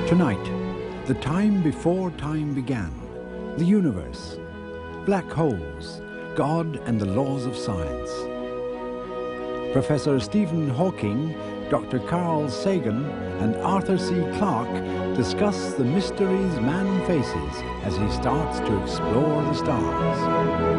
Tonight, the time before time began, the universe, black holes, God and the laws of science. Professor Stephen Hawking, Dr. Carl Sagan and Arthur C. Clarke discuss the mysteries man faces as he starts to explore the stars.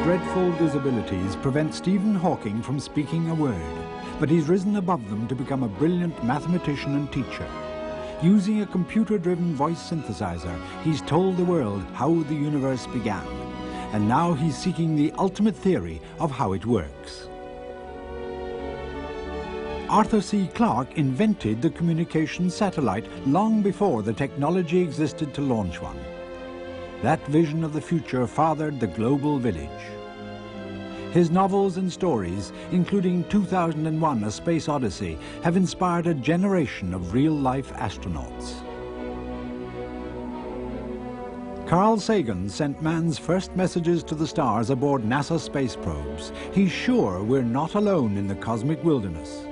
Dreadful disabilities prevent Stephen Hawking from speaking a word, but he's risen above them to become a brilliant mathematician and teacher. Using a computer-driven voice synthesizer, he's told the world how the universe began, and now he's seeking the ultimate theory of how it works. Arthur C. Clarke invented the communication satellite long before the technology existed to launch one. That vision of the future fathered the global village. His novels and stories, including 2001: A Space Odyssey, have inspired a generation of real-life astronauts. Carl Sagan sent man's first messages to the stars aboard NASA space probes. He's sure we're not alone in the cosmic wilderness.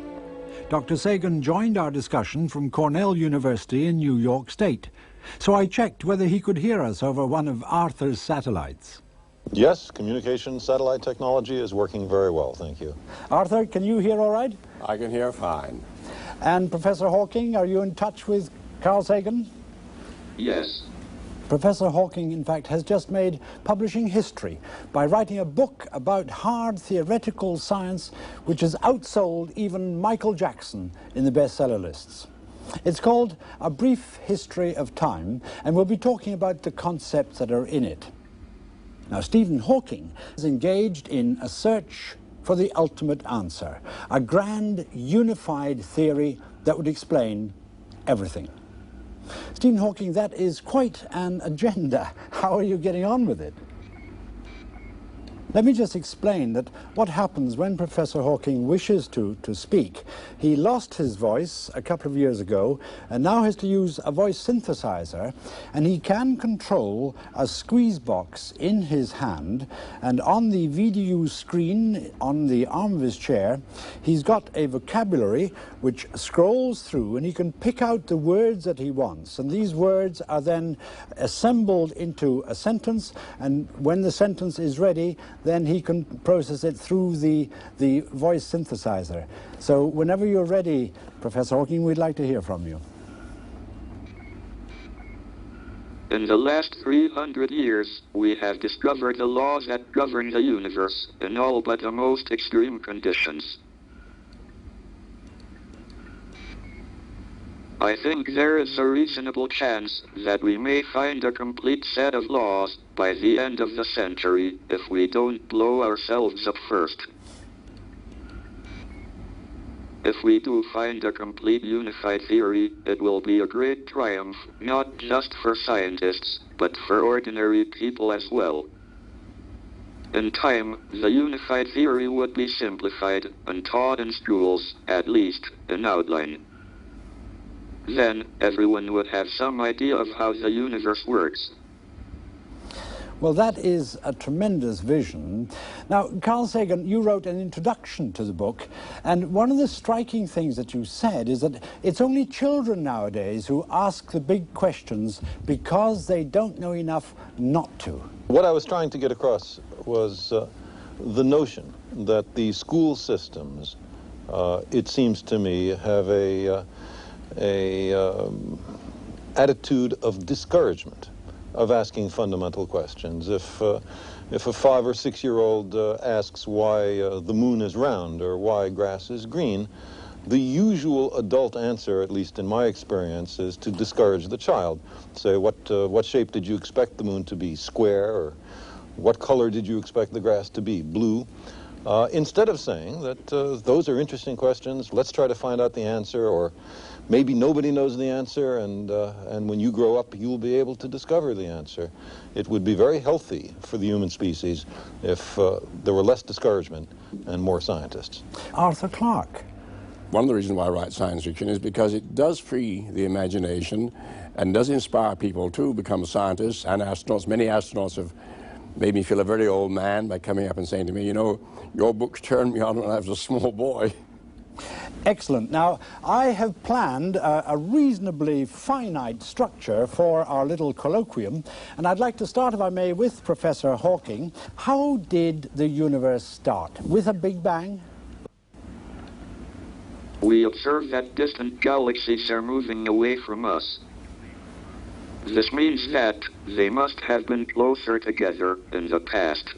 Dr. Sagan joined our discussion from Cornell University in New York State, so I checked whether he could hear us over one of Arthur's satellites. Yes, communication satellite technology is working very well, thank you. Arthur, can you hear all right? I can hear fine. And Professor Hawking, are you in touch with Carl Sagan? Yes. Professor Hawking, in fact, has just made publishing history by writing a book about hard theoretical science which has outsold even Michael Jackson in the bestseller lists. It's called A Brief History of Time, and we'll be talking about the concepts that are in it. Now, Stephen Hawking is engaged in a search for the ultimate answer, a grand, unified theory that would explain everything. Stephen Hawking, that is quite an agenda. How are you getting on with it? Let me just explain that what happens when Professor Hawking wishes to speak. He lost his voice a couple of years ago and now has to use a voice synthesizer, and he can control a squeeze box in his hand, and on the VDU screen on the arm of his chair he's got a vocabulary which scrolls through, and he can pick out the words that he wants, and these words are then assembled into a sentence, and when the sentence is ready then he can process it through the voice synthesizer. So whenever you're ready, Professor Hawking, we'd like to hear from you. In the last 300 years, we have discovered the laws that govern the universe in all but the most extreme conditions. I think there is a reasonable chance that we may find a complete set of laws by the end of the century if we don't blow ourselves up first. If we do find a complete unified theory, it will be a great triumph, not just for scientists, but for ordinary people as well. In time, the unified theory would be simplified and taught in schools, at least in outline. Then, everyone would have some idea of how the universe works. Well, that is a tremendous vision. Now, Carl Sagan, you wrote an introduction to the book, and one of the striking things that you said is that it's only children nowadays who ask the big questions because they don't know enough not to. What I was trying to get across was the notion that the school systems, it seems to me, have a attitude of discouragement of asking fundamental questions. If a 5 or 6 year old asks why the moon is round or why grass is green, the usual adult answer, at least in my experience, is to discourage the child. Say, what shape did you expect the moon to be? Square? Or what color did you expect the grass to be? Blue? instead of saying that those are interesting questions, let's try to find out the answer, or maybe nobody knows the answer, and when you grow up, you'll be able to discover the answer. It would be very healthy for the human species if there were less discouragement and more scientists. Arthur Clarke. One of the reasons why I write science fiction is because it does free the imagination and does inspire people to become scientists and astronauts. Many astronauts have made me feel a very old man by coming up and saying to me, you know, your books turned me on when I was a small boy. Excellent. Now, I have planned a reasonably finite structure for our little colloquium, and I'd like to start, if I may, with Professor Hawking. How did the universe start? With a Big Bang? We observe that distant galaxies are moving away from us. This means that they must have been closer together in the past.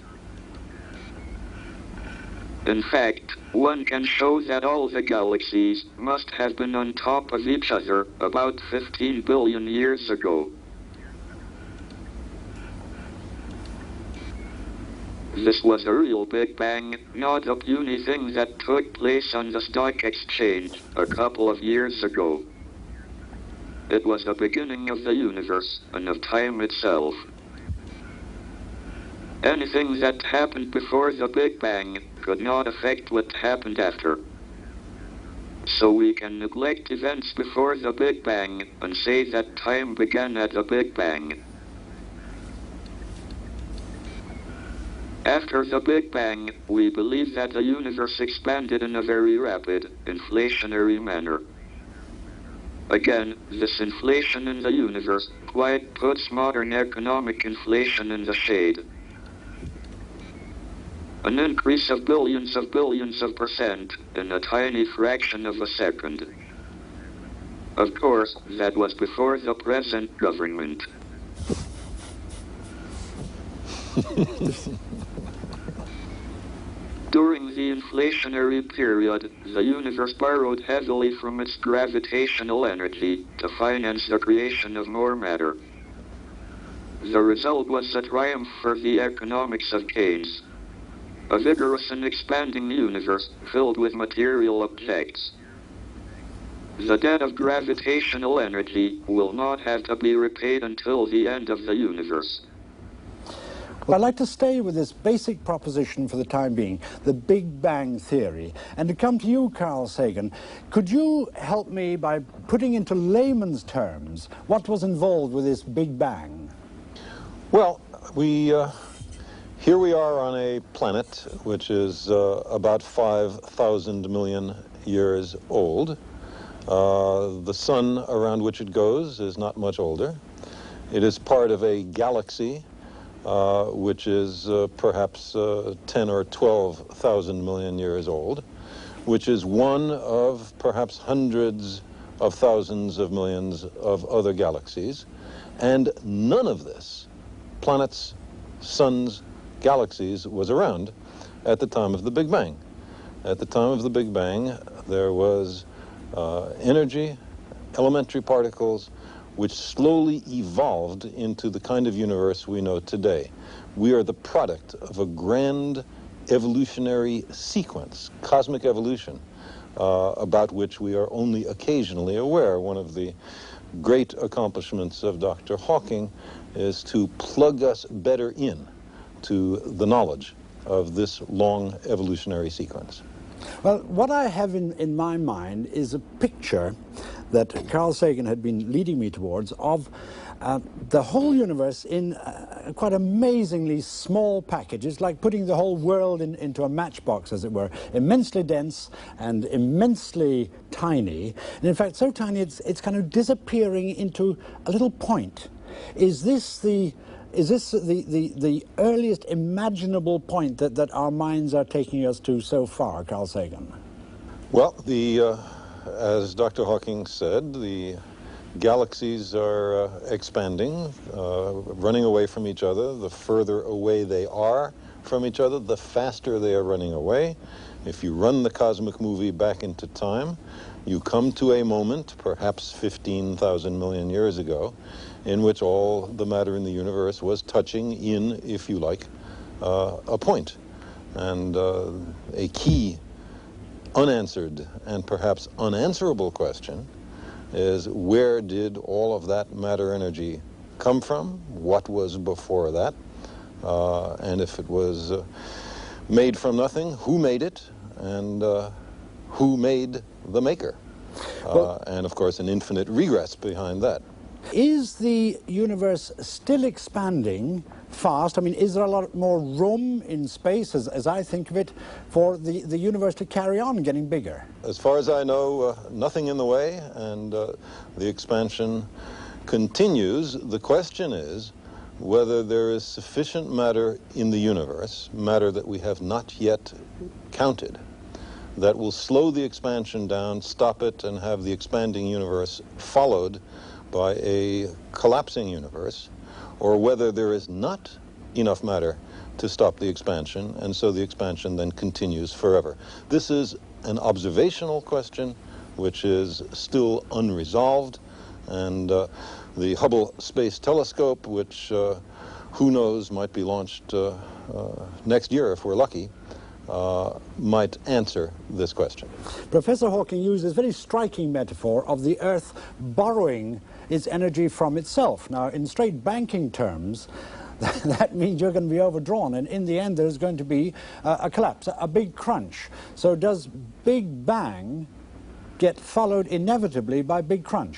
In fact, one can show that all the galaxies must have been on top of each other about 15 billion years ago. This was a real Big Bang, not a puny thing that took place on the stock exchange a couple of years ago. It was the beginning of the universe and of time itself. Anything that happened before the Big Bang could not affect what happened after. So we can neglect events before the Big Bang and say that time began at the Big Bang. After the Big Bang, we believe that the universe expanded in a very rapid, inflationary manner. Again, this inflation in the universe quite puts modern economic inflation in the shade. An increase of billions of percent in a tiny fraction of a second. Of course, that was before the present government. During the inflationary period, the universe borrowed heavily from its gravitational energy to finance the creation of more matter. The result was a triumph for the economics of Keynes. A vigorous and expanding universe filled with material objects. The debt of gravitational energy will not have to be repaid until the end of the universe. Well, I'd like to stay with this basic proposition for the time being, the Big Bang theory. And to come to you, Carl Sagan, could you help me by putting into layman's terms what was involved with this Big Bang? Well, here we are on a planet which is about 5,000 million years old. The sun around which it goes is not much older. It is part of a galaxy which is perhaps 10 or 12,000 million years old, which is one of perhaps hundreds of thousands of millions of other galaxies. And none of this, planets, suns, galaxies, was around at the time of the Big Bang. At the time of the Big Bang, there was energy, elementary particles, which slowly evolved into the kind of universe we know today. We are the product of a grand evolutionary sequence, cosmic evolution, about which we are only occasionally aware. One of the great accomplishments of Dr. Hawking is to plug us better in to the knowledge of this long evolutionary sequence. Well, what I have in my mind is a picture that Carl Sagan had been leading me towards of the whole universe in quite amazingly small packages, like putting the whole world into a matchbox, as it were, immensely dense and immensely tiny. And in fact, so tiny it's kind of disappearing into a little point. Is this the earliest imaginable point that our minds are taking us to so far, Carl Sagan? Well, as Dr. Hawking said, the galaxies are expanding, running away from each other. The further away they are from each other, the faster they are running away. If you run the cosmic movie back into time, you come to a moment, perhaps 15,000 million years ago, in which all the matter in the universe was touching in, if you like, a point. And a key unanswered and perhaps unanswerable question is, where did all of that matter energy come from? What was before that? And if it was made from nothing, who made it? And who made the maker? And of course an infinite regress behind that. Is the universe still expanding fast? I mean, is there a lot more room in space, as I think of it, for the universe to carry on getting bigger? As far as I know, nothing in the way, and the expansion continues. The question is whether there is sufficient matter in the universe, matter that we have not yet counted, that will slow the expansion down, stop it, and have the expanding universe followed by a collapsing universe, or whether there is not enough matter to stop the expansion, and so the expansion then continues forever. This is an observational question which is still unresolved, and the Hubble Space Telescope, which who knows might be launched next year if we're lucky, might answer this question. Professor Hawking uses a very striking metaphor of the Earth borrowing its energy from itself. Now, in straight banking terms, that means you're going to be overdrawn, and in the end there's going to be a collapse, a big crunch. So does Big Bang get followed inevitably by Big Crunch?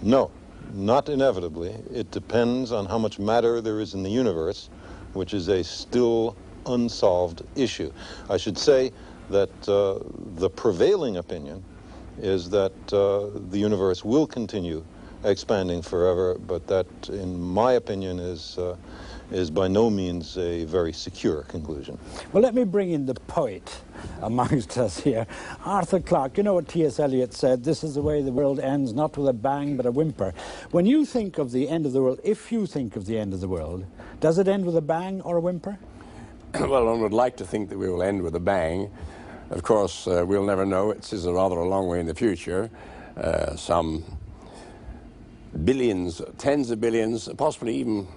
No, not inevitably. It depends on how much matter there is in the universe, which is a still unsolved issue. I should say that the prevailing opinion is that the universe will continue expanding forever, but that, in my opinion, is by no means a very secure conclusion. Well, let me bring in the poet amongst us here. Arthur Clarke, you know what T.S. Eliot said, "This is the way the world ends, not with a bang, but a whimper." When you think of the end of the world, if you think of the end of the world, does it end with a bang or a whimper? Well, one would like to think that we will end with a bang. Of course, we'll never know. It is rather a long way in the future. Some billions, tens of billions, possibly even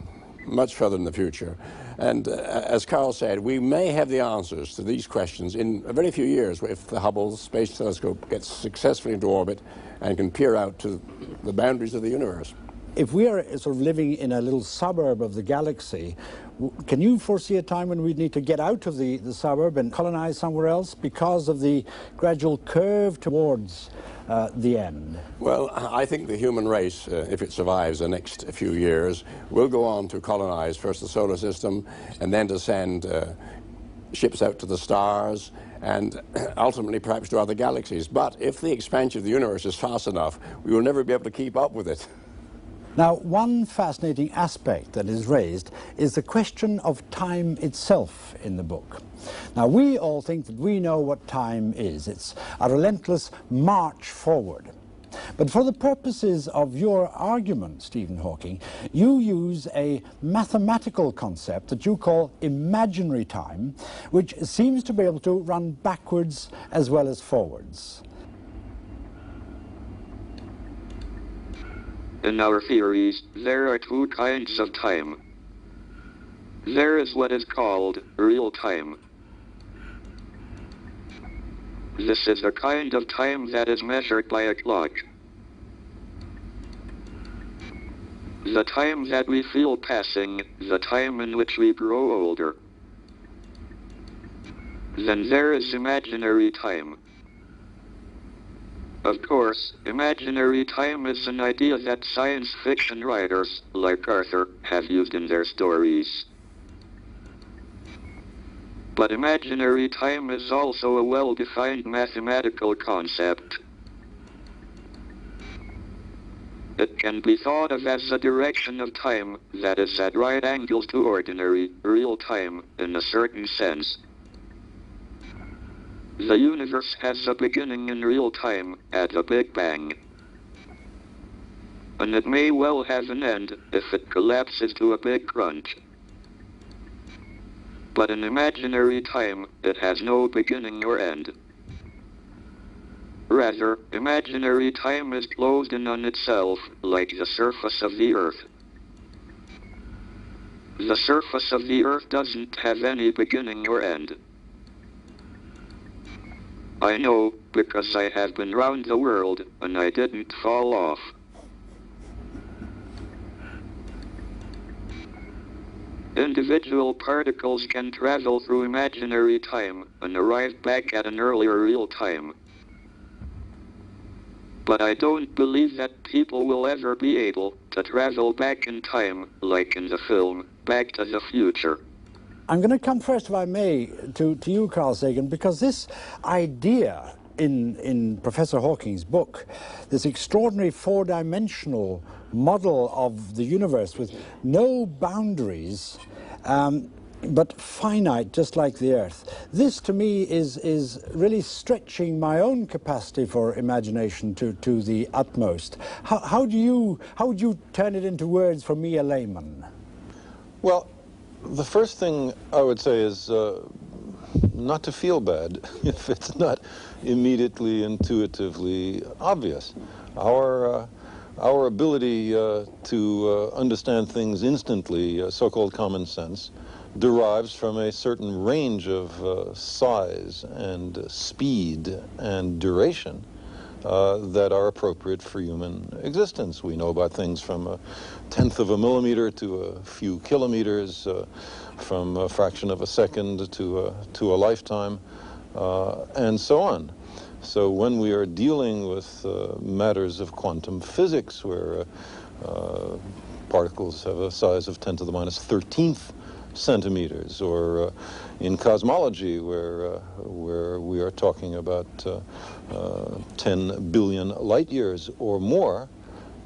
much further in the future. And as Carl said, we may have the answers to these questions in a very few years if the Hubble Space Telescope gets successfully into orbit and can peer out to the boundaries of the universe. If we are sort of living in a little suburb of the galaxy, can you foresee a time when we need to get out of the suburb and colonize somewhere else because of the gradual curve towards the end? Well, I think the human race, if it survives the next few years, will go on to colonize first the solar system and then to send ships out to the stars and ultimately perhaps to other galaxies. But if the expansion of the universe is fast enough, we will never be able to keep up with it. Now, one fascinating aspect that is raised is the question of time itself in the book. Now, we all think that we know what time is. It's a relentless march forward. But for the purposes of your argument, Stephen Hawking, you use a mathematical concept that you call imaginary time, which seems to be able to run backwards as well as forwards. In our theories, there are two kinds of time. There is what is called real time. This is a kind of time that is measured by a clock. The time that we feel passing, the time in which we grow older. Then there is imaginary time. Of course, imaginary time is an idea that science fiction writers, like Arthur, have used in their stories. But imaginary time is also a well-defined mathematical concept. It can be thought of as a direction of time that is at right angles to ordinary, real time, in a certain sense. The universe has a beginning in real time, at the Big Bang. And it may well have an end if it collapses to a big crunch. But in imaginary time, it has no beginning or end. Rather, imaginary time is closed in on itself, like the surface of the Earth. The surface of the Earth doesn't have any beginning or end. I know, because I have been round the world, and I didn't fall off. Individual particles can travel through imaginary time and arrive back at an earlier real time. But I don't believe that people will ever be able to travel back in time, like in the film, Back to the Future. I'm going to come first, if I may, to you, Carl Sagan, because this idea in Professor Hawking's book, this extraordinary four-dimensional model of the universe with no boundaries, but finite, just like the Earth. This, to me, is really stretching my own capacity for imagination to the utmost. How would you turn it into words for me, a layman? Well, the first thing I would say is not to feel bad if it's not immediately intuitively obvious. Our ability to understand things instantly, so-called common sense, derives from a certain range of size and speed and duration that are appropriate for human existence. We know about things from 1/10 of a millimeter to a few kilometers, from a fraction of a second to a lifetime, and so on. So when we are dealing with matters of quantum physics, where particles have a size of 10 to the minus 13th centimeters, or in cosmology, where we are talking about 10 billion light years or more,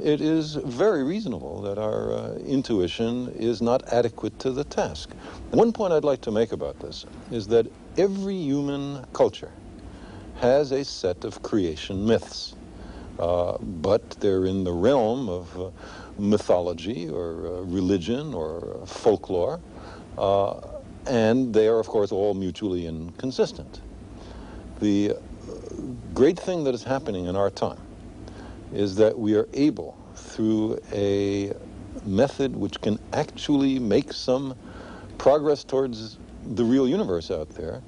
it is very reasonable that our intuition is not adequate to the task. One point I'd like to make about this is that every human culture has a set of creation myths, but they're in the realm of mythology or religion or folklore, and they are, of course, all mutually inconsistent. The great thing that is happening in our time is that we are able, through a method which can actually make some progress towards the real universe out there,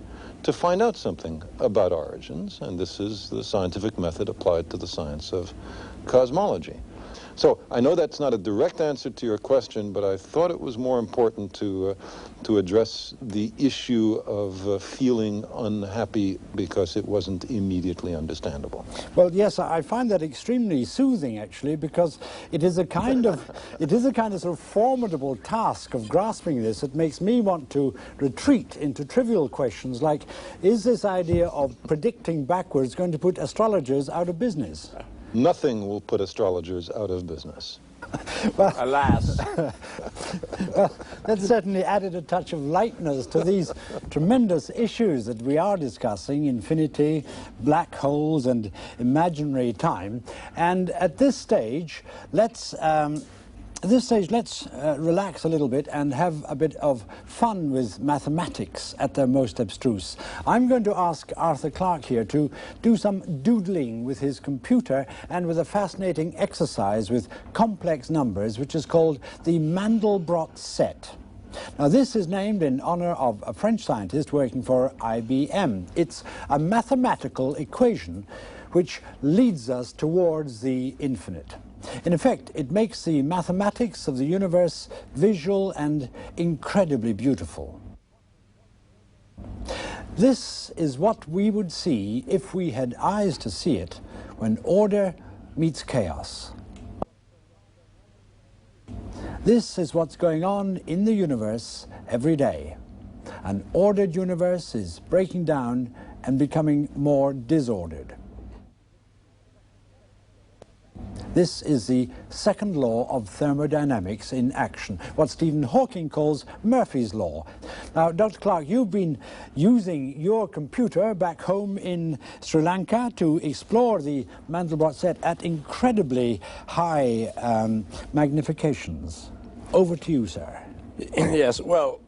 to find out something about origins, and this is the scientific method applied to the science of cosmology. So I know that's not a direct answer to your question, but I thought it was more important to address the issue of feeling unhappy because it wasn't immediately understandable. Well, yes, I find that extremely soothing, actually, because it is a kind of sort of formidable task of grasping this. It makes me want to retreat into trivial questions like, is this idea of predicting backwards going to put astrologers out of business? Nothing will put astrologers out of business. Well, Alas. well, that certainly added a touch of lightness to these tremendous issues that we are discussing: infinity, black holes, and imaginary time. And at this stage, let's relax a little bit and have a bit of fun with mathematics at their most abstruse. I'm going to ask Arthur Clarke here to do some doodling with his computer and with a fascinating exercise with complex numbers, which is called the Mandelbrot Set. Now, this is named in honor of a French scientist working for IBM. It's a mathematical equation which leads us towards the infinite. In effect, it makes the mathematics of the universe visual and incredibly beautiful. This is what we would see if we had eyes to see it, when order meets chaos. This is what's going on in the universe every day. An ordered universe is breaking down and becoming more disordered. This is the second law of thermodynamics in action, what Stephen Hawking calls Murphy's Law. Now, Dr. Clarke, you've been using your computer back home in Sri Lanka to explore the Mandelbrot set at incredibly high magnifications. Over to you, sir. Yes, well,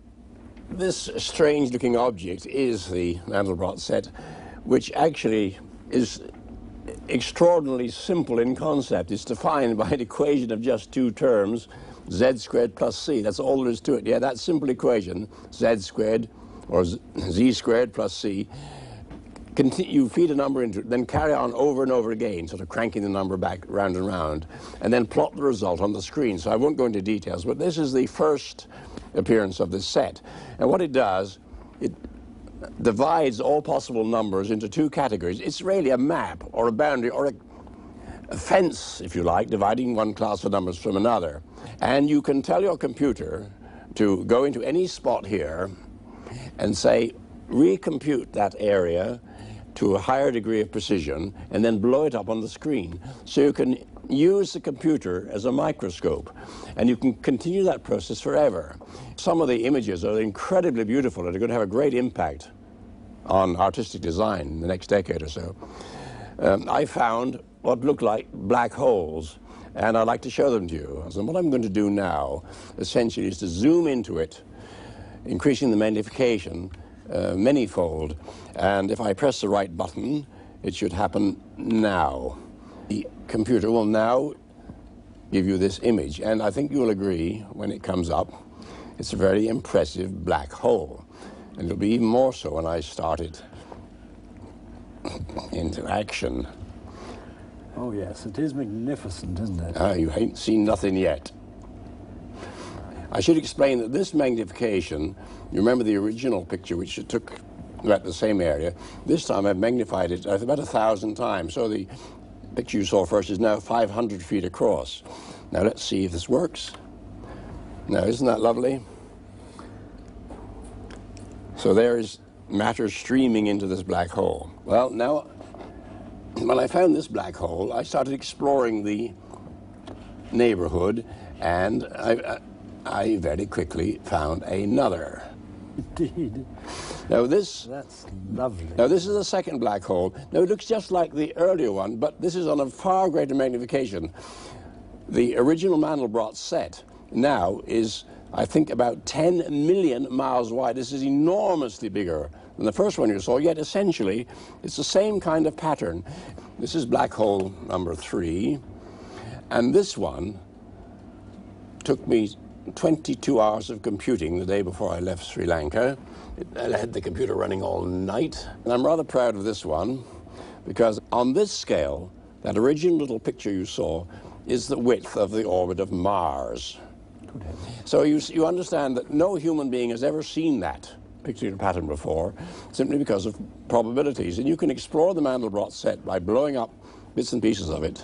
this strange-looking object is the Mandelbrot set, which actually is extraordinarily simple in concept. It's defined by an equation of just two terms, z squared plus c. That's all there is to it. Yeah, that simple equation, z squared or z squared plus c, you feed a number into it, then carry on over and over again, sort of cranking the number back round and round, and then plot the result on the screen. So I won't go into details, but this is the first appearance of this set. And what it does, it divides all possible numbers into two categories. It's really a map or a boundary or a fence, if you like, dividing one class of numbers from another. And you can tell your computer to go into any spot here and say, recompute that area to a higher degree of precision, and then blow it up on the screen. So you can use the computer as a microscope, and you can continue that process forever. Some of the images are incredibly beautiful and are going to have a great impact on artistic design in the next decade or so. I found what looked like black holes, and I'd like to show them to you. So what I'm going to do now, essentially, is to zoom into it, increasing the magnification manyfold, and if I press the right button, it should happen now. The computer will now give you this image, and I think you'll agree when it comes up, it's a very impressive black hole, and it'll be even more so when I start it into action. Oh yes, it is magnificent, isn't it? You ain't seen nothing yet. I should explain that this magnification, you remember the original picture which it took about the same area, this time I've magnified it about 1,000 times. So the picture you saw first is now 500 feet across. Now let's see if this works. Now isn't that lovely? So there is matter streaming into this black hole. Well, now when I found this black hole, I started exploring the neighborhood, and I very quickly found another. Indeed. Now this... That's lovely. Now this is the second black hole. Now it looks just like the earlier one, but this is on a far greater magnification. The original Mandelbrot set now is, I think, about 10 million miles wide. This is enormously bigger than the first one you saw, yet essentially it's the same kind of pattern. This is black hole number 3, and this one took me 22 hours of computing the day before I left Sri Lanka. I had the computer running all night, and I'm rather proud of this one because on this scale, that original little picture you saw is the width of the orbit of Mars. So you understand that no human being has ever seen that particular pattern before, simply because of probabilities. And you can explore the Mandelbrot set by blowing up bits and pieces of it,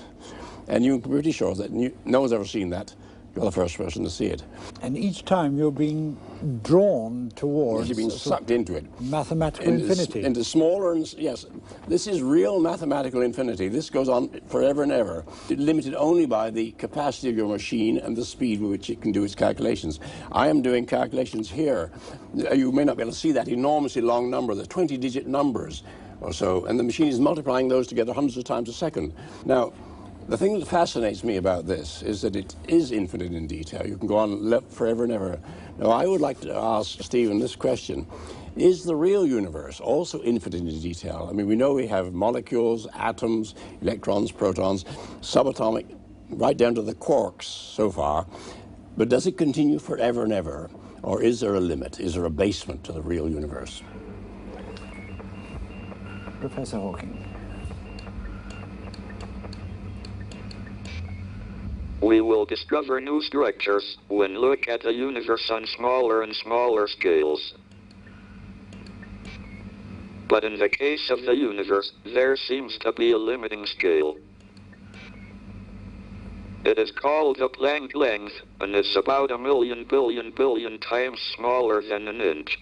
and you're pretty sure that no one's ever seen that. You're the first person to see it. And each time you're being drawn towards... You're being sucked into it. Mathematical infinity. Into smaller and... Yes, this is real mathematical infinity. This goes on forever and ever. It's limited only by the capacity of your machine and the speed with which it can do its calculations. I am doing calculations here. You may not be able to see that enormously long number, the 20-digit numbers or so, and the machine is multiplying those together hundreds of times a second. Now, the thing that fascinates me about this is that it is infinite in detail. You can go on forever and ever. Now, I would like to ask Stephen this question. Is the real universe also infinite in detail? I mean, we know we have molecules, atoms, electrons, protons, subatomic, right down to the quarks so far. But does it continue forever and ever? Or is there a limit? Is there a basement to the real universe? Professor Hawking. We will discover new structures when look at the universe on smaller and smaller scales. But in the case of the universe, there seems to be a limiting scale. It is called the Planck Length, and it's about 1,000,000 billion times smaller than an inch.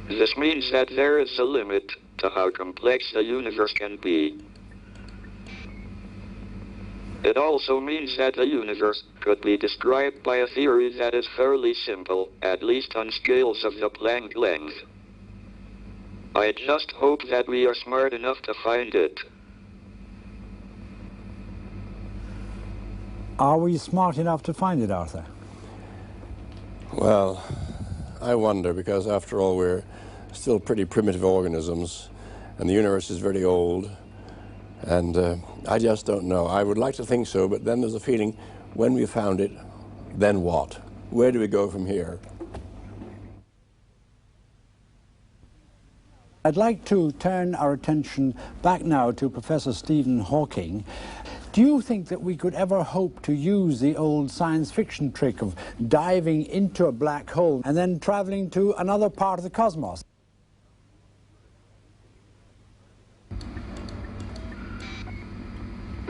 This means that there is a limit to how complex the universe can be. It also means that the universe could be described by a theory that is fairly simple, at least on scales of the Planck length. I just hope that we are smart enough to find it. Are we smart enough to find it, Arthur? Well, I wonder, because after all, we're still pretty primitive organisms, and the universe is very old. And I just don't know. I would like to think so, but then there's a feeling, when we found it, then what? Where do we go from here? I'd like to turn our attention back now to Professor Stephen Hawking. Do you think that we could ever hope to use the old science fiction trick of diving into a black hole and then traveling to another part of the cosmos?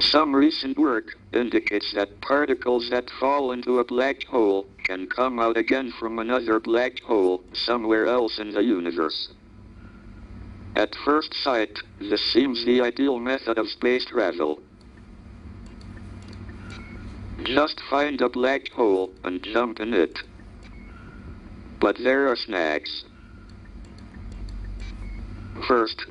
Some recent work indicates that particles that fall into a black hole can come out again from another black hole somewhere else in the universe. At first sight, this seems the ideal method of space travel. Just find a black hole and jump in it. But there are snags. First,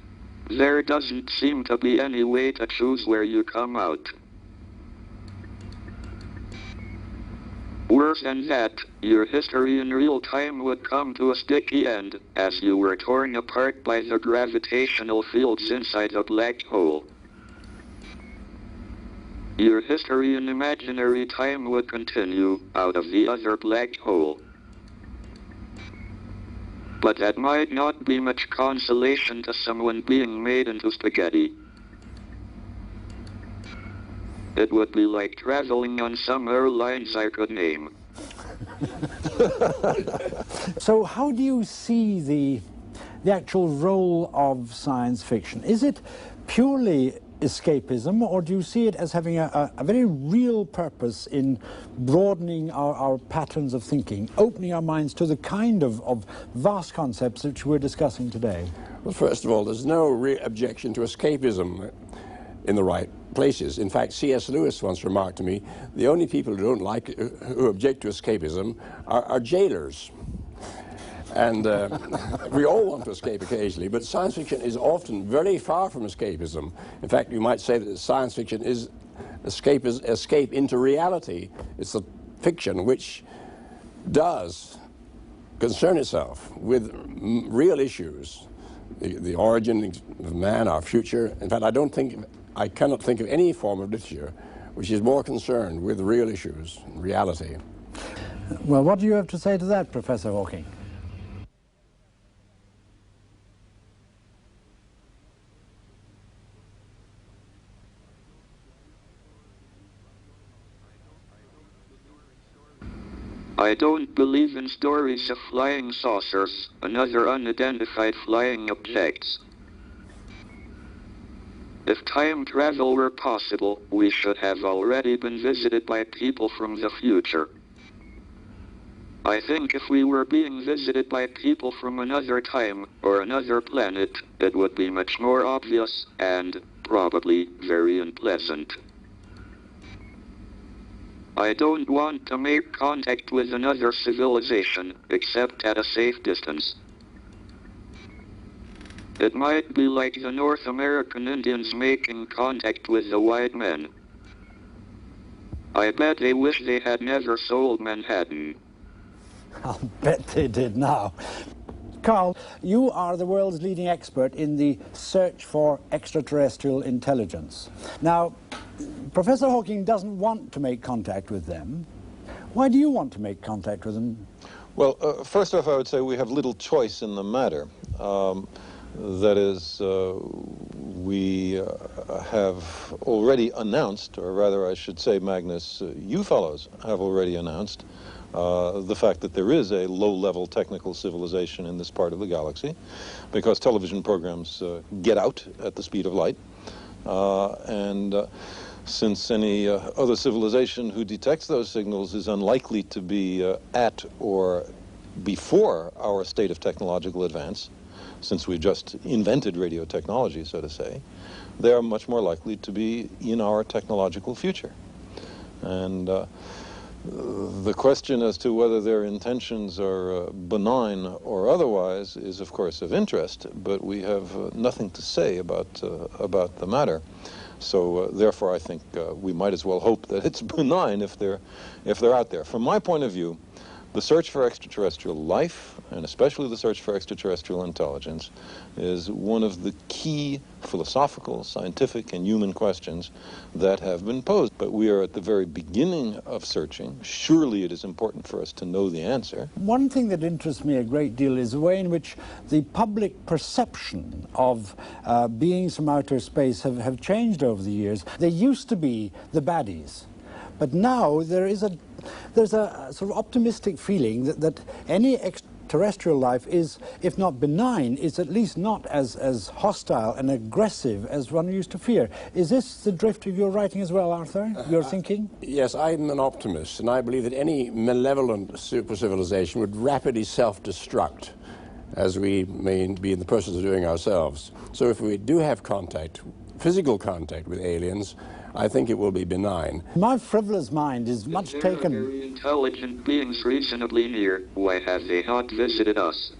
there doesn't seem to be any way to choose where you come out. Worse than that, your history in real time would come to a sticky end as you were torn apart by the gravitational fields inside the black hole. Your history in imaginary time would continue out of the other black hole. But that might not be much consolation to someone being made into spaghetti. It would be like traveling on some airlines I could name. So how do you see the actual role of science fiction? Is it purely escapism, or do you see it as having a very real purpose in broadening our patterns of thinking, opening our minds to the kind of vast concepts which we're discussing today? Well, first of all, there's no objection to escapism in the right places. In fact, C.S. Lewis once remarked to me, the only people who object to escapism are jailers. And we all want to escape occasionally, but science fiction is often very far from escapism. In fact, you might say that science fiction is escape into reality. It's a fiction which does concern itself with real issues, the origin of man, our future. In fact, I cannot think of any form of literature which is more concerned with real issues, reality. Well, what do you have to say to that, Professor Hawking? I don't believe in stories of flying saucers and other unidentified flying objects. If time travel were possible, we should have already been visited by people from the future. I think if we were being visited by people from another time or another planet, it would be much more obvious and probably very unpleasant. I don't want to make contact with another civilization, except at a safe distance. It might be like the North American Indians making contact with the white men. I bet they wish they had never sold Manhattan. I'll bet they did now. Carl, you are the world's leading expert in the search for extraterrestrial intelligence. Now, Professor Hawking doesn't want to make contact with them. Why do you want to make contact with them? Well, first off, I would say we have little choice in the matter. That is, we have already announced, or rather I should say, Magnus, you fellows have already announced the fact that there is a low-level technical civilization in this part of the galaxy, because television programs get out at the speed of light. Since any other civilization who detects those signals is unlikely to be at or before our state of technological advance, since we've just invented radio technology, so to say, they are much more likely to be in our technological future. And the question as to whether their intentions are benign or otherwise is, of course, of interest, but we have nothing to say about the matter. So therefore, I think we might as well hope that it's benign if they're out there. From my point of view, The search for extraterrestrial life, and especially the search for extraterrestrial intelligence, is one of the key philosophical, scientific, and human questions that have been posed. But we are at the very beginning of searching. Surely it is important for us to know the answer. One thing that interests me a great deal is the way in which the public perception of beings from outer space have changed over the years. They used to be the baddies, but now there's a sort of optimistic feeling that any extraterrestrial life is, if not benign, is at least not as hostile and aggressive as one used to fear. Is this the drift of your writing as well, Arthur, your thinking? Yes, I'm an optimist, and I believe that any malevolent super-civilization would rapidly self-destruct, as we may be in the process of doing ourselves. So if we do have contact, physical contact with aliens, I think it will be benign. My frivolous mind is much taken... There are very intelligent beings reasonably near. Why have they not visited us?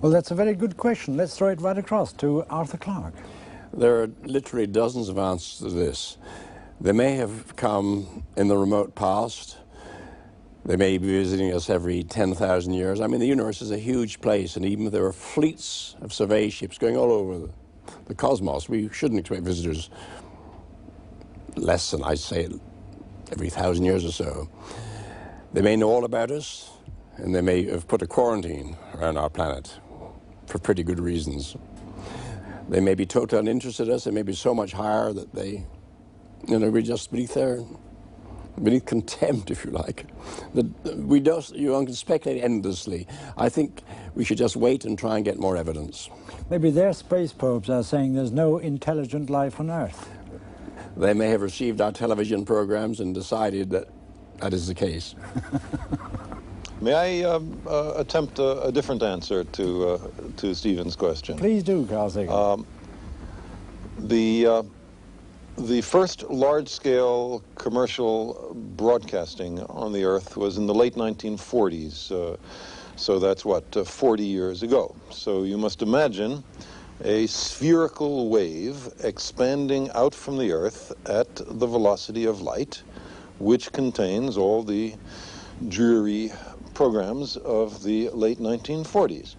Well, that's a very good question. Let's throw it right across to Arthur Clarke. There are literally dozens of answers to this. They may have come in the remote past. They may be visiting us every 10,000 years. I mean, the universe is a huge place, and even if there are fleets of survey ships going all over the cosmos, we shouldn't expect visitors less than, I'd say, every 1,000 years or so. They may know all about us, and they may have put a quarantine around our planet for pretty good reasons. They may be totally uninterested in us. They may be so much higher that they, we're just beneath contempt, if you like. You can speculate endlessly. I think we should just wait and try and get more evidence. Maybe their space probes are saying there's no intelligent life on Earth. They may have received our television programs and decided that that is the case. May I attempt a different answer to Stephen's question? Please do, Carl Sagan. The first large-scale commercial broadcasting on the Earth was in the late 1940s. So that's, 40 years ago. So you must imagine a spherical wave expanding out from the Earth at the velocity of light, which contains all the dreary programs of the late 1940s.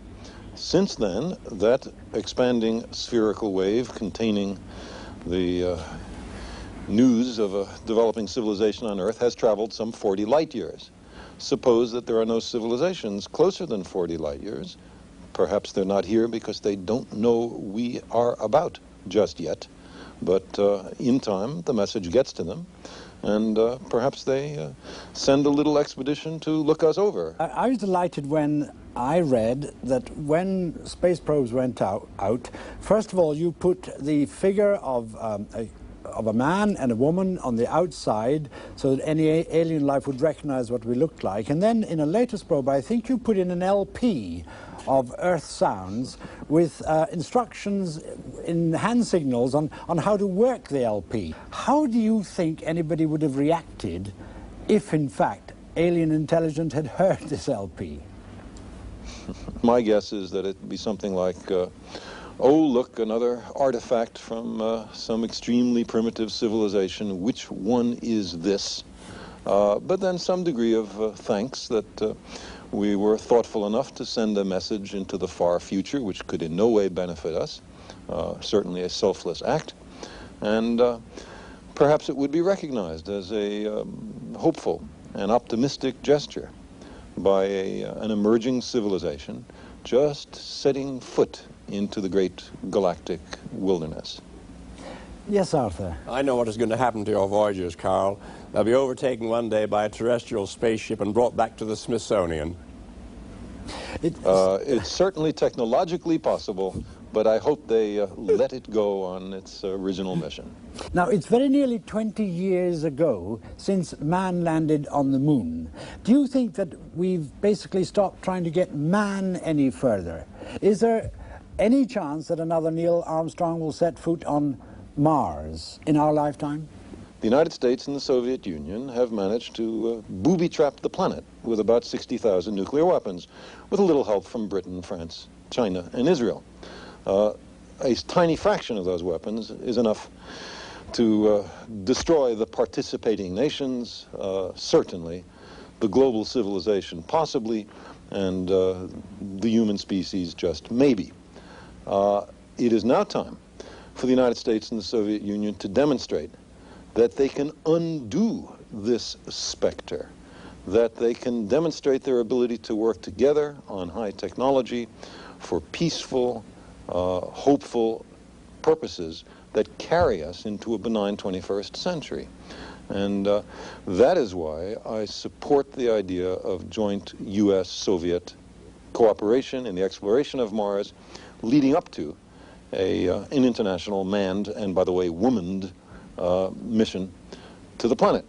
Since then, that expanding spherical wave containing the news of a developing civilization on Earth has traveled some 40 light years. Suppose that there are no civilizations closer than 40 light years. Perhaps they're not here because they don't know we are about just yet. But in time, the message gets to them, and perhaps they send a little expedition to look us over. I was delighted when I read that when space probes went out, first of all, you put the figure of a man and a woman on the outside so that any alien life would recognize what we looked like. And then in a latest probe, I think you put in an LP of Earth sounds with instructions in hand signals on how to work the LP. How do you think anybody would have reacted if, in fact, alien intelligence had heard this LP? My guess is that it'd be something like, oh, look, another artifact from some extremely primitive civilization. Which one is this? But then some degree of thanks that we were thoughtful enough to send a message into the far future, which could in no way benefit us, certainly a selfless act. And perhaps it would be recognized as a hopeful and optimistic gesture by an emerging civilization just setting foot into the great galactic wilderness. Yes, Arthur. I know what is going to happen to your voyagers, Carl. They'll be overtaken one day by a terrestrial spaceship and brought back to the Smithsonian. It's certainly technologically possible, but I hope they let it go on its original mission. Now, it's very nearly 20 years ago since man landed on the moon. Do you think that we've basically stopped trying to get man any further? Is there any chance that another Neil Armstrong will set foot on Mars in our lifetime? The United States and the Soviet Union have managed to booby-trap the planet with about 60,000 nuclear weapons, with a little help from Britain, France, China, and Israel. A tiny fraction of those weapons is enough to destroy the participating nations, certainly the global civilization possibly, and the human species just maybe. It is now time for the United States and the Soviet Union to demonstrate that they can undo this specter, that they can demonstrate their ability to work together on high technology for peaceful, hopeful purposes that carry us into a benign 21st century. And that is why I support the idea of joint U.S.-Soviet cooperation in the exploration of Mars, leading up to an international manned, and by the way, womaned mission to the planet.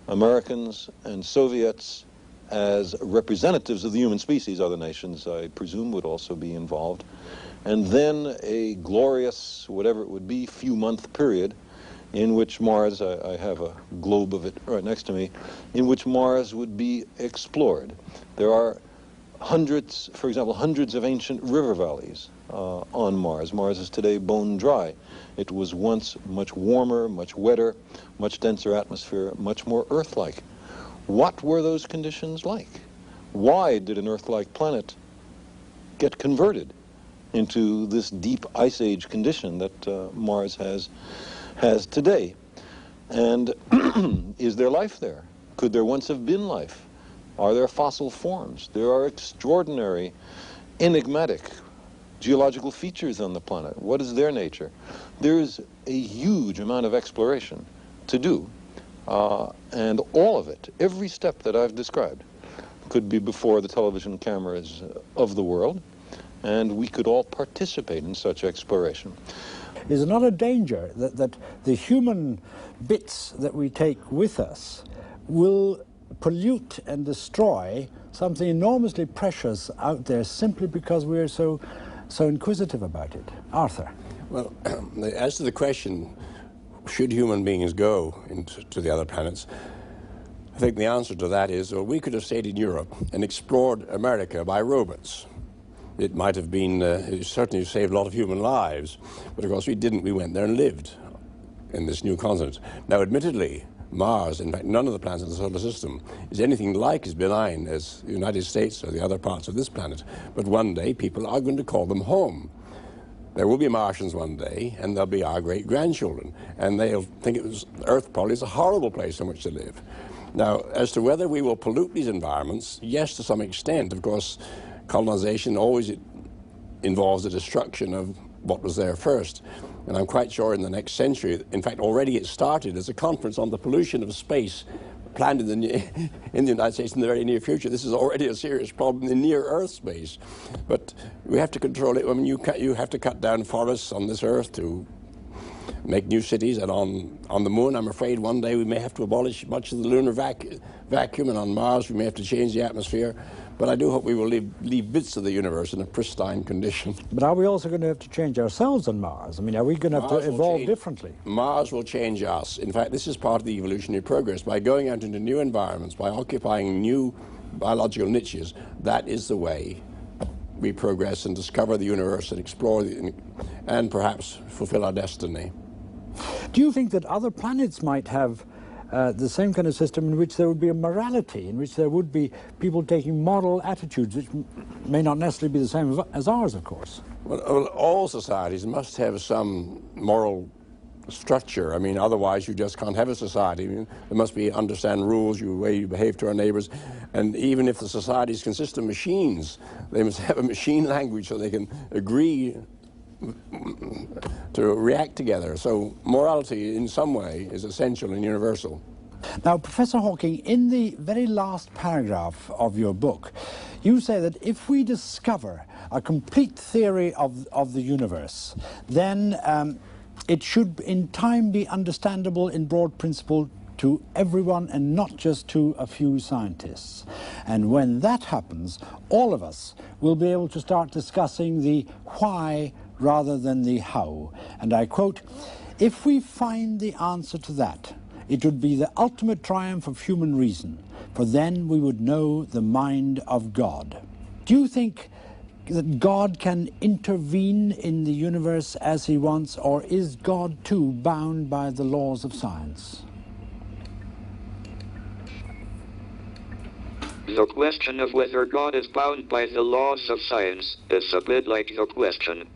Americans and Soviets, as representatives of the human species, other nations, I presume, would also be involved, and then a glorious, whatever it would be, few-month period in which Mars, I have a globe of it right next to me, in which Mars would be explored. There are hundreds, for example, hundreds of ancient river valleys on Mars. Mars is today bone dry. It was once much warmer, much wetter, much denser atmosphere, much more Earth-like. What were those conditions like? Why did an Earth-like planet get converted into this deep ice age condition that Mars has today? And is there life there? Could there once have been life? Are there fossil forms? There are extraordinary, enigmatic geological features on the planet. What is their nature? There is a huge amount of exploration to do, and all of it, every step that I've described, could be before the television cameras of the world, and we could all participate in such exploration. Is it not a danger that the human bits that we take with us will pollute and destroy something enormously precious out there simply because we're so inquisitive about it? Arthur? Well, as to the question, should human beings go to the other planets, I think the answer to that is, well, we could have stayed in Europe and explored America by robots. It might have been, it certainly saved a lot of human lives, but of course we didn't. We went there and lived in this new continent. Now, admittedly, Mars, in fact, none of the planets in the solar system is anything like as benign as the United States or the other parts of this planet. But one day, people are going to call them home. There will be Martians one day, and they'll be our great-grandchildren. And they'll think Earth probably is a horrible place in which to live. Now, as to whether we will pollute these environments, yes, to some extent. Of course, colonization always involves the destruction of what was there first. And I'm quite sure in the next century, in fact, already it started as a conference on the pollution of space planned in the United States in the very near future. This is already a serious problem in near-Earth space. But we have to control it. I mean, you have to cut down forests on this Earth to make new cities. And on the Moon, I'm afraid one day we may have to abolish much of the lunar vacuum. And on Mars, we may have to change the atmosphere. But I do hope we will leave bits of the universe in a pristine condition. But are we also going to have to change ourselves on Mars? I mean, are we going to have to evolve differently? Mars will change us. In fact, this is part of the evolutionary progress. By going out into new environments, by occupying new biological niches, that is the way we progress and discover the universe and explore and perhaps fulfill our destiny. Do you think that other planets might have the same kind of system in which there would be a morality, in which there would be people taking moral attitudes, which may not necessarily be the same as ours, of course? Well, all societies must have some moral structure. I mean, otherwise you just can't have a society. I mean, there must be understand rules, the way you behave to our neighbors. And even if the societies consist of machines, they must have a machine language so they can agree to react together. So morality in some way is essential and universal. Now, Professor Hawking, in the very last paragraph of your book, you say that if we discover a complete theory of the universe, then it should in time be understandable in broad principle to everyone and not just to a few scientists. And when that happens, all of us will be able to start discussing the why rather than the how. And I quote, "If we find the answer to that, it would be the ultimate triumph of human reason, for then we would know the mind of God." Do you think that God can intervene in the universe as he wants, or is God too bound by the laws of science? The question of whether God is bound by the laws of science is a bit like the question,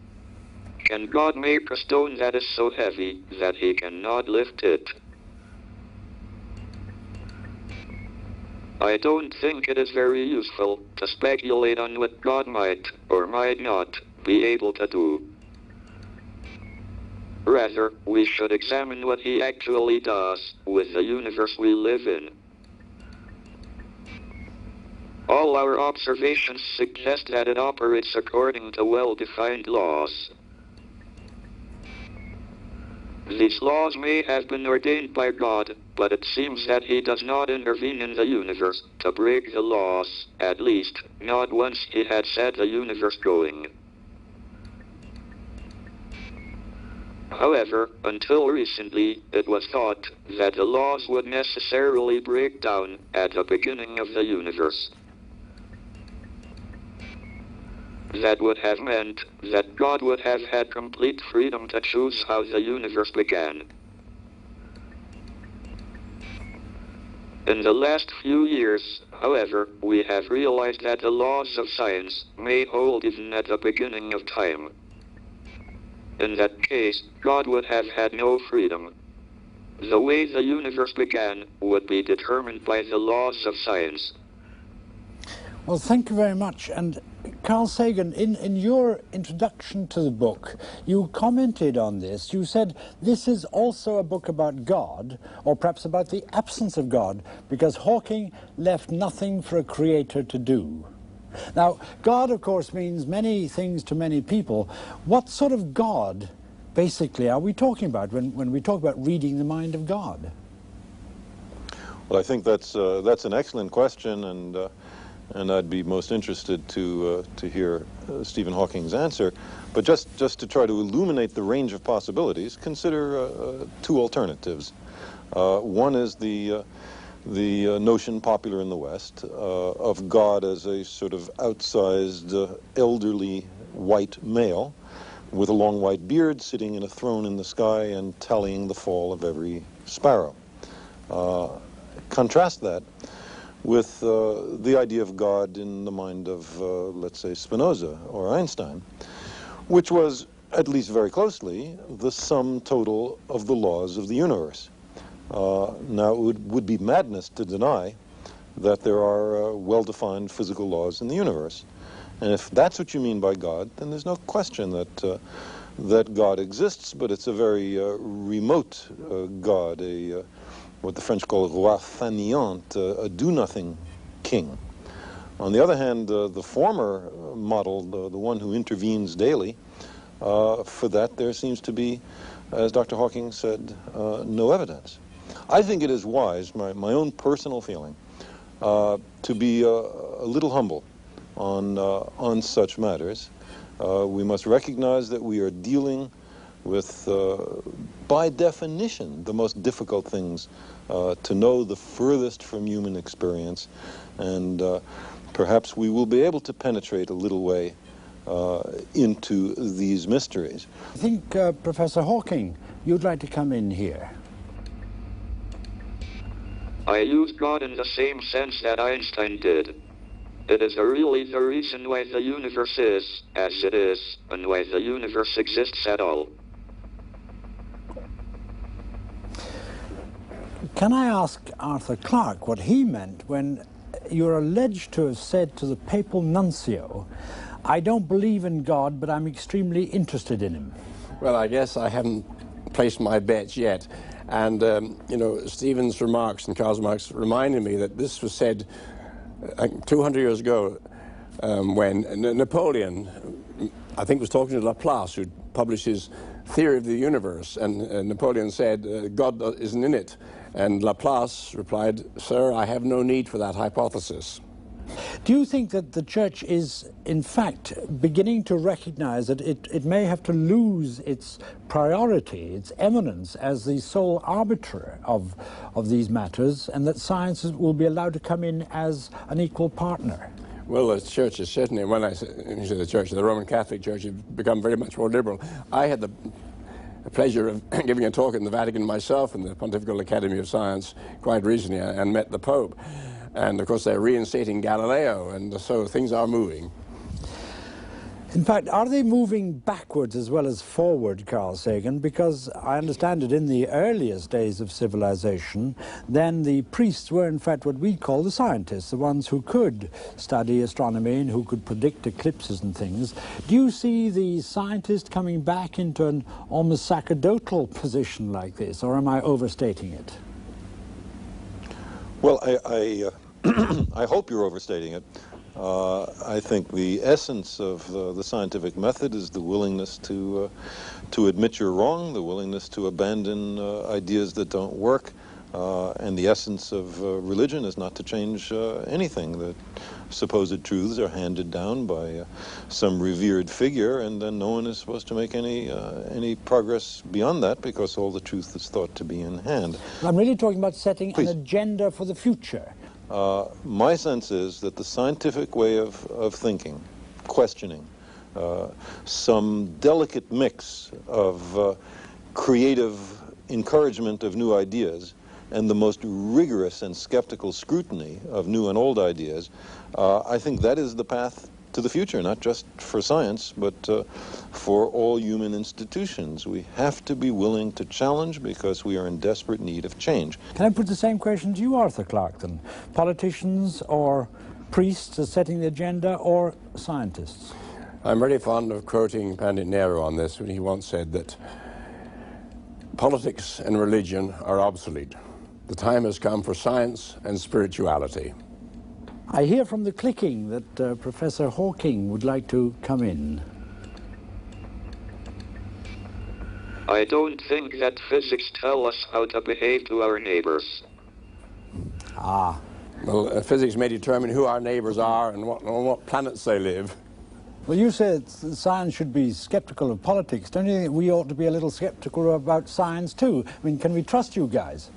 can God make a stone that is so heavy that he cannot lift it? I don't think it is very useful to speculate on what God might or might not be able to do. Rather, we should examine what he actually does with the universe we live in. All our observations suggest that it operates according to well-defined laws. These laws may have been ordained by God, but it seems that he does not intervene in the universe to break the laws, at least, not once he had set the universe going. However, until recently, it was thought that the laws would necessarily break down at the beginning of the universe. That would have meant that God would have had complete freedom to choose how the universe began. In the last few years, however, we have realized that the laws of science may hold even at the beginning of time. In that case, God would have had no freedom. The way the universe began would be determined by the laws of science. Well, thank you very much. And Carl Sagan, in your introduction to the book, you commented on this. You said this is also a book about God, or perhaps about the absence of God, because Hawking left nothing for a creator to do. Now, God, of course, means many things to many people. What sort of God, basically, are we talking about when we talk about reading the mind of God? Well, I think that's an excellent question, and I'd be most interested to hear Stephen Hawking's answer. But just to try to illuminate the range of possibilities, consider two alternatives. One is the notion popular in the West of God as a sort of outsized, elderly white male with a long white beard sitting in a throne in the sky and tallying the fall of every sparrow. Contrast that with the idea of God in the mind of, let's say, Spinoza or Einstein, which was, at least very closely, the sum total of the laws of the universe. Now, it would be madness to deny that there are well-defined physical laws in the universe. And if that's what you mean by God, then there's no question that God exists, but it's a very remote God, what the French call roi fainéant, a do-nothing king. On the other hand, the former model, the one who intervenes daily, for that there seems to be, as Dr. Hawking said, no evidence. I think it is wise, my own personal feeling, to be a little humble on such matters. We must recognize that we are dealing with, by definition, the most difficult things to know, the furthest from human experience, and perhaps we will be able to penetrate a little way into these mysteries. I think, Professor Hawking, you'd like to come in here. I use God in the same sense that Einstein did. It is really the reason why the universe is as it is, and why the universe exists at all. Can I ask Arthur Clarke what he meant when you're alleged to have said to the papal nuncio, "I don't believe in God, but I'm extremely interested in him"? Well, I guess I haven't placed my bets yet. And, you know, Stephen's remarks and Karl's remarks reminded me that this was said 200 years ago when Napoleon, I think, was talking to Laplace, who published his theory of the universe. And Napoleon said, God isn't in it. And Laplace replied, "Sir, I have no need for that hypothesis." Do you think that the Church is, in fact, beginning to recognize that it may have to lose its priority, its eminence as the sole arbiter of these matters, and that science will be allowed to come in as an equal partner? Well, the Church is certainly, when I say the Church, the Roman Catholic Church, has become very much more liberal. I had the pleasure of giving a talk in the Vatican myself in the Pontifical Academy of Science quite recently and met the Pope. And of course they're reinstating Galileo, and so things are moving. In fact, are they moving backwards as well as forward, Carl Sagan? Because I understand it in the earliest days of civilization, then the priests were in fact what we call the scientists, the ones who could study astronomy and who could predict eclipses and things. Do you see the scientist coming back into an almost sacerdotal position like this, or am I overstating it? Well, I hope you're overstating it. I think the essence of the scientific method is the willingness to admit you're wrong, the willingness to abandon ideas that don't work, and the essence of religion is not to change anything. The supposed truths are handed down by some revered figure, and then no one is supposed to make any progress beyond that because all the truth is thought to be in hand. I'm really talking about setting Please. an agenda for the future. My sense is that the scientific way of thinking, questioning, some delicate mix of creative encouragement of new ideas and the most rigorous and skeptical scrutiny of new and old ideas, I think that is the path to the future, not just for science, but for all human institutions. We have to be willing to challenge because we are in desperate need of change. Can I put the same question to you, Arthur Clarke, then? Politicians or priests are setting the agenda, or scientists? I'm very fond of quoting Pandit Nehru on this when he once said that politics and religion are obsolete. The time has come for science and spirituality. I hear from the clicking that Professor Hawking would like to come in. I don't think that physics tell us how to behave to our neighbors. Ah. Well, physics may determine who our neighbors are and on what planets they live. Well, you said science should be skeptical of politics. Don't you think we ought to be a little skeptical about science too? I mean, can we trust you guys?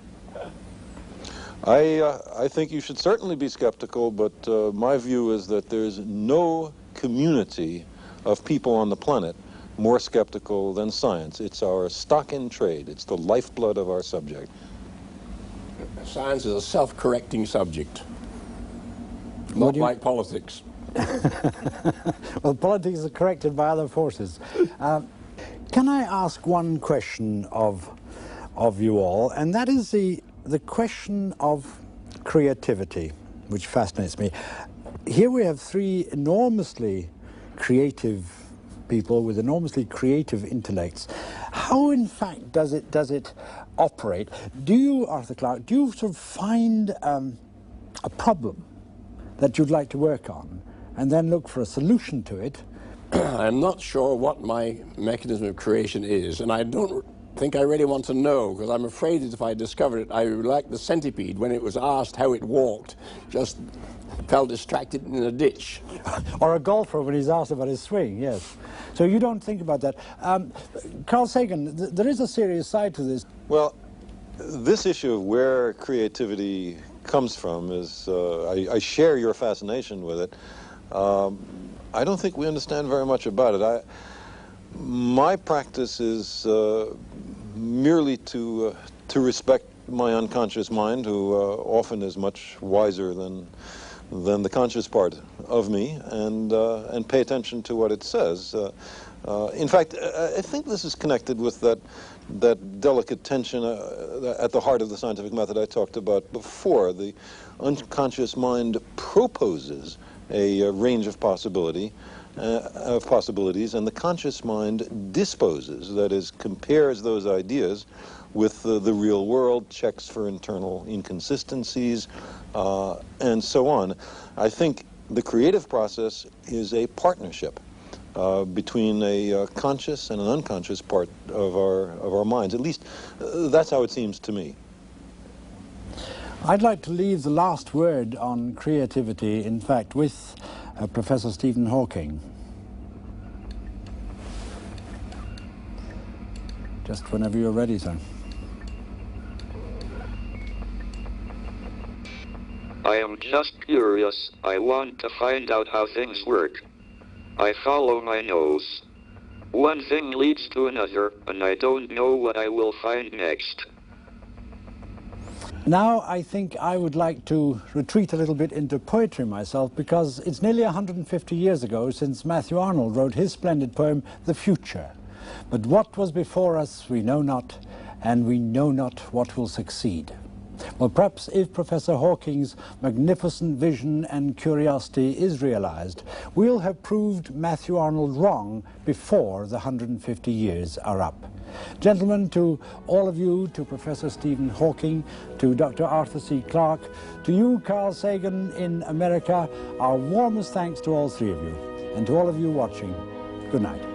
I think you should certainly be skeptical, but my view is that there's no community of people on the planet more skeptical than science. It's our stock in trade. It's the lifeblood of our subject. Science is a self-correcting subject, not like politics. Well, politics is corrected by other forces. Can I ask one question of you all, and that is the question of creativity, which fascinates me. Here we have three enormously creative people with enormously creative intellects. How, in fact, does it operate? Do you, Arthur Clarke, do you sort of find a problem that you'd like to work on and then look for a solution to it? I'm not sure what my mechanism of creation is, and I don't think I really want to know, because I'm afraid that if I discovered it, I would, like the centipede, when it was asked how it walked, just fell distracted in a ditch. Or a golfer when he's asked about his swing, yes. So you don't think about that. Carl Sagan, there is a serious side to this. Well, this issue of where creativity comes from is, I share your fascination with it. I don't think we understand very much about it. My practice is merely to respect my unconscious mind, who often is much wiser than the conscious part of me, and pay attention to what it says. In fact, I think this is connected with that delicate tension at the heart of the scientific method I talked about before. The unconscious mind proposes a range of possibilities, and the conscious mind disposes, that is, compares those ideas with the real world, checks for internal inconsistencies, and so on. I think the creative process is a partnership between a conscious and an unconscious part of our minds. At least that's how it seems to me. I'd like to leave the last word on creativity, in fact, with Professor Stephen Hawking. Just whenever you're ready, sir. I am just curious. I want to find out how things work. I follow my nose. One thing leads to another, and I don't know what I will find next. Now I think I would like to retreat a little bit into poetry myself, because it's nearly 150 years ago since Matthew Arnold wrote his splendid poem, The Future. But what was before us we know not, and we know not what will succeed. Well, perhaps if Professor Hawking's magnificent vision and curiosity is realized, we'll have proved Matthew Arnold wrong before the 150 years are up. Gentlemen, to all of you, to Professor Stephen Hawking, to Dr. Arthur C. Clarke, to you, Carl Sagan in America, our warmest thanks to all three of you. And to all of you watching, good night.